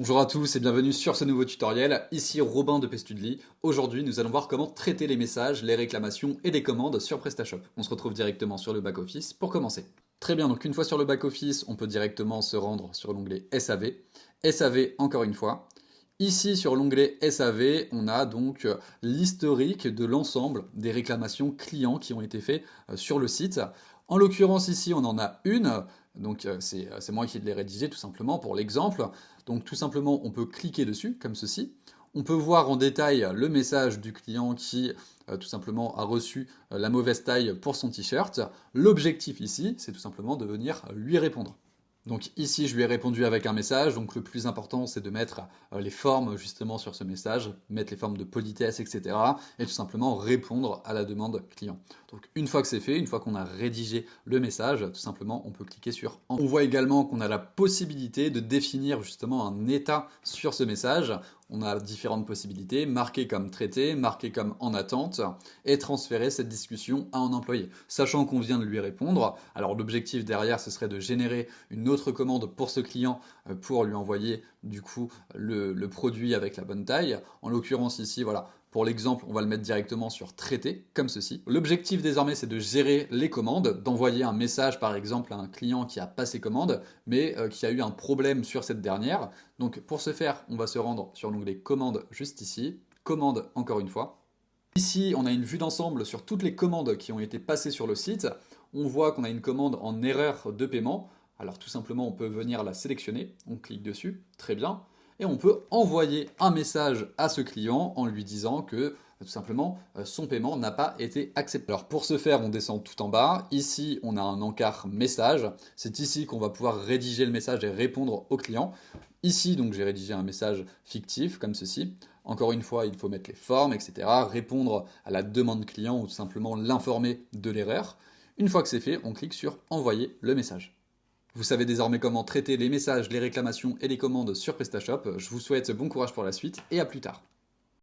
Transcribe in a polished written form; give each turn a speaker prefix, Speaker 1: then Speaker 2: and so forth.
Speaker 1: Bonjour à tous et bienvenue sur ce nouveau tutoriel, ici Robin de Pestudely. Aujourd'hui nous allons voir comment traiter les messages, les réclamations et des commandes sur PrestaShop. On se retrouve directement sur le back-office pour commencer. Très bien, donc une fois sur le back-office, on peut directement se rendre sur l'onglet SAV. SAV encore une fois. Ici sur l'onglet SAV, on a donc l'historique de l'ensemble des réclamations clients qui ont été faites sur le site. En l'occurrence ici on en a une, donc c'est moi qui l'ai rédigé tout simplement pour l'exemple. Donc tout simplement on peut cliquer dessus comme ceci. On peut voir en détail le message du client qui tout simplement a reçu la mauvaise taille pour son t-shirt. L'objectif ici c'est tout simplement de venir lui répondre. Donc ici, je lui ai répondu avec un message. Donc le plus important, c'est de mettre les formes justement sur ce message, mettre les formes de politesse, etc. Et tout simplement répondre à la demande client. Donc une fois que c'est fait, une fois qu'on a rédigé le message, tout simplement, on peut cliquer sur Envoyer. On voit également qu'on a la possibilité de définir justement un état sur ce message. On a différentes possibilités, marquer comme traité, marquer comme en attente, et transférer cette discussion à un employé. Sachant qu'on vient de lui répondre, alors l'objectif derrière, ce serait de générer une autre commande pour ce client pour lui envoyer du coup le produit avec la bonne taille. En l'occurrence ici, voilà, pour l'exemple, on va le mettre directement sur traiter, comme ceci. L'objectif désormais, c'est de gérer les commandes, d'envoyer un message par exemple à un client qui a passé commande, mais qui a eu un problème sur cette dernière. Donc pour ce faire, on va se rendre sur l'onglet commande juste ici, commande encore une fois. Ici, on a une vue d'ensemble sur toutes les commandes qui ont été passées sur le site. On voit qu'on a une commande en erreur de paiement. Alors tout simplement, on peut venir la sélectionner. On clique dessus, très bien. Et on peut envoyer un message à ce client en lui disant que tout simplement son paiement n'a pas été accepté. Alors pour ce faire, on descend tout en bas. Ici, on a un encart message. C'est ici qu'on va pouvoir rédiger le message et répondre au client. Ici, donc, j'ai rédigé un message fictif comme ceci. Encore une fois, il faut mettre les formes, etc. Répondre à la demande client ou tout simplement l'informer de l'erreur. Une fois que c'est fait, on clique sur Envoyer le message. Vous savez désormais comment traiter les messages, les réclamations et les commandes sur PrestaShop. Je vous souhaite bon courage pour la suite et à plus tard.